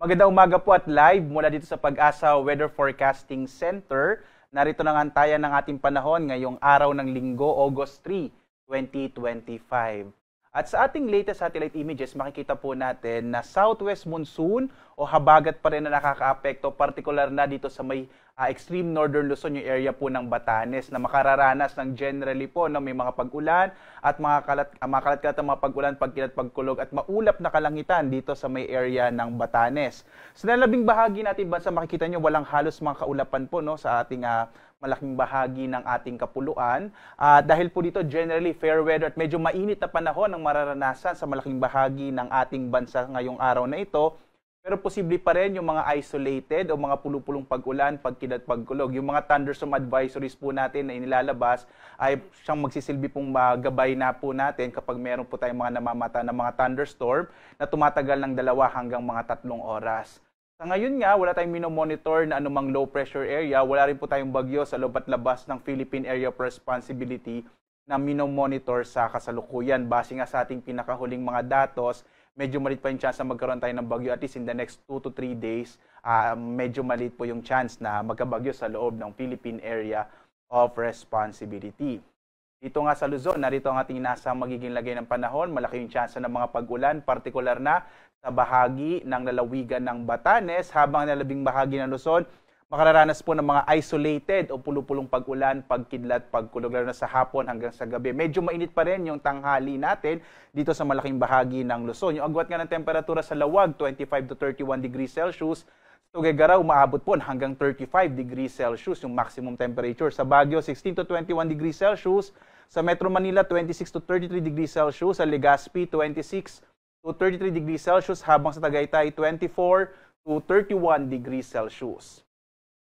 Magandang umaga po at live mula dito sa Pag-asa Weather Forecasting Center. Narito na ang antayan ng ating panahon ngayong araw ng Linggo, August 3, 2025. At sa ating latest satellite images, makikita po natin na southwest monsoon o habagat pa rin na nakakaapekto, partikular na dito sa may extreme northern Luzon, yung area po ng Batanes, na makararanas ng generally po na may mga pag-ulan at mga kalat-kalat ng mga pag-ulan, pagkilat, pagkulog at maulap na kalangitan dito sa may area ng Batanes. Sa nalabing bahagi natin bansa, makikita nyo walang halos mga kaulapan po no, sa ating malaking bahagi ng ating kapuluan. Dahil po dito generally fair weather at medyo mainit na panahon ang mararanasan sa malaking bahagi ng ating bansa ngayong araw na ito. Pero posible pa rin yung mga isolated o mga pulupulong pag-ulan, pagkilat, pagkulog. Yung mga thunderstorm advisories po natin na inilalabas ay siyang magsisilbi pong gabay na po natin kapag meron po tayong mga namamata ng mga thunderstorm na tumatagal ng 2 hanggang mga 3 oras. Sa ngayon nga, wala tayong minomonitor na anumang low pressure area. Wala rin po tayong bagyo sa loob at labas ng Philippine Area of Responsibility na minomonitor sa kasalukuyan. Base nga sa ating pinakahuling mga datos, medyo maliit pa yung chance na magkaroon tayo ng bagyo. At least in the next 2 to 3 days, medyo maliit po yung chance na magkabagyo sa loob ng Philippine Area of Responsibility. Dito nga sa Luzon, narito ang ating inaasahang magiging lagay ng panahon. Malaki yung chance ng mga pag-ulan, partikular na sa bahagi ng lalawigan ng Batanes, habang nalabing bahagi ng Luzon, makararanas po ng mga isolated o pulupulong pag-ulan, pagkidlat, pagkulog, lalo na sa hapon hanggang sa gabi. Medyo mainit pa rin yung tanghali natin dito sa malaking bahagi ng Luzon. Yung agwat nga ng temperatura sa Lawag, 25 to 31 degrees Celsius. Tuguegarao, umaabot po hanggang 35 degrees Celsius yung maximum temperature. Sa Baguio, 16 to 21 degrees Celsius. Sa Metro Manila, 26 to 33 degrees Celsius. Sa Legazpi, 26 to 33 degrees Celsius, habang sa Tagaytay, 24 to 31 degrees Celsius.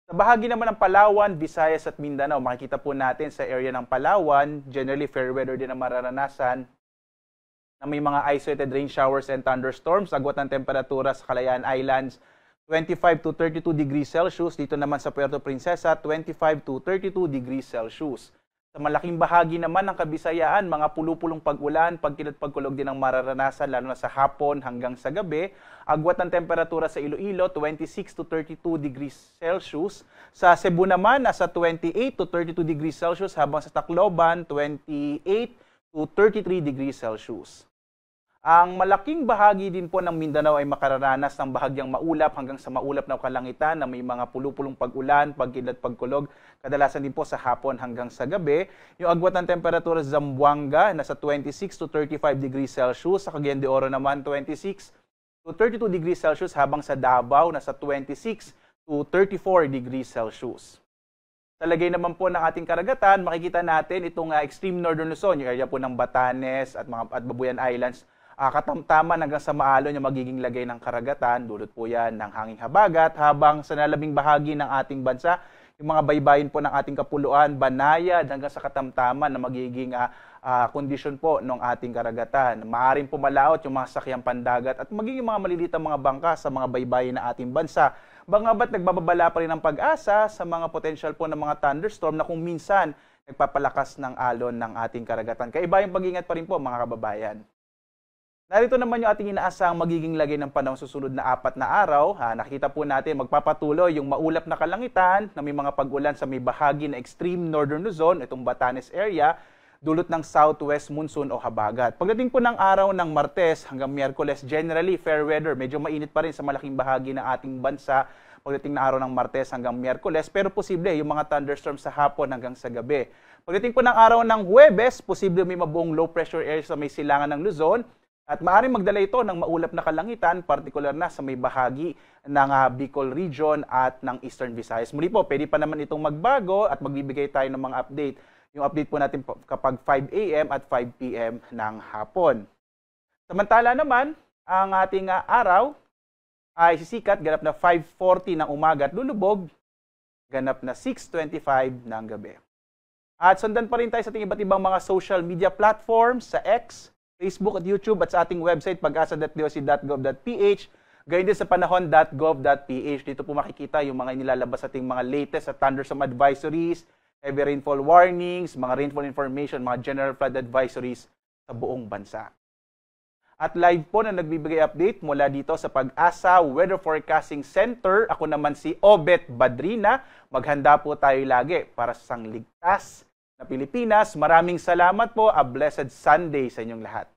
Sa bahagi naman ng Palawan, Visayas at Mindanao, makikita po natin sa area ng Palawan, generally fair weather din ang mararanasan na may mga isolated rain showers and thunderstorms. Agwat ng temperatura sa Kalayaan Islands, 25 to 32 degrees Celsius. Dito naman sa Puerto Princesa, 25 to 32 degrees Celsius. Sa malaking bahagi naman ng Kabisayaan, mga pulupulong pag-ulan, pagkilat, pagkulog din ang mararanasan, lalo na sa hapon hanggang sa gabi. Agwat ng temperatura sa Iloilo, 26 to 32 degrees Celsius. Sa Cebu naman, nasa 28 to 32 degrees Celsius, habang sa Tacloban, 28 to 33 degrees Celsius. Ang malaking bahagi din po ng Mindanao ay makararanas ng bahagyang maulap hanggang sa maulap na kalangitan na may mga pulupulong pag-ulan, pagkidlat, pagkulog, kadalasan din po sa hapon hanggang sa gabi. Yung agwat ng temperatura sa Zamboanga, nasa 26 to 35 degrees Celsius. Sa Cagayan de Oro naman, 26 to 32 degrees Celsius, habang sa Davao, nasa 26 to 34 degrees Celsius. Sa lagay naman po ng ating karagatan, makikita natin itong extreme northern Luzon, yung area po ng Batanes at Babuyan Islands, katamtaman hanggang sa Maalon yung magiging lagay ng karagatan. Dulot po yan ng hanging habagat, habang sa nalabing bahagi ng ating bansa, yung mga baybayin po ng ating kapuluan, banayad hanggang sa katamtaman na magiging kondisyon po ng ating karagatan. Maaring pumalaot yung mga sakyang pandagat at magiging mga malilitang mga bangka sa mga baybayin ng ating bansa. Bangabat nagbababala pa rin ang pag-asa sa mga potential po ng mga thunderstorm na kung minsan nagpapalakas ng alon ng ating karagatan. Kaiba yung pag-ingat pa rin po mga kababayan. Narito naman yung ating inaasahang magiging lagay ng panahon susunod na 4 na araw. Nakita po natin magpapatuloy yung maulap na kalangitan na may mga pag-ulan sa may bahagi na extreme northern Luzon, itong Batanes area, dulot ng southwest monsoon o habagat. Pagdating po ng araw ng Martes hanggang Miyerkules, generally fair weather. Medyo mainit pa rin sa malaking bahagi ng ating bansa pagdating na araw ng Martes hanggang Miyerkules, pero posible yung mga thunderstorms sa hapon hanggang sa gabi. Pagdating po ng araw ng Huwebes, posible may mabuong low pressure area sa may silangan ng Luzon. At maaaring magdala ito ng maulap na kalangitan, partikular na sa may bahagi ng Bicol Region at ng Eastern Visayas. Muli po, pwede pa naman itong magbago at magbibigay tayo ng mga update. Yung update po natin kapag 5 a.m. at 5 p.m. ng hapon. Samantala naman, ang ating araw ay sisikat, ganap na 5:40 ng umaga at lulubog, ganap na 6:25 ng gabi. At sundan pa rin tayo sa ating iba't ibang mga social media platforms sa X, Facebook at YouTube at sa ating website pag-asa.doc.gov.ph, gayon din sa panahon.gov.ph. Dito po makikita yung mga inilalabas ating mga latest at thunderstorm advisories, heavy rainfall warnings, mga rainfall information, mga general flood advisories sa buong bansa. At live po na nagbibigay update mula dito sa Pag-asa Weather Forecasting Center. Ako naman si Obet Badrina. Maghanda po tayo lagi para sa isang ligtas na Pilipinas. Maraming salamat po. A blessed Sunday sa inyong lahat.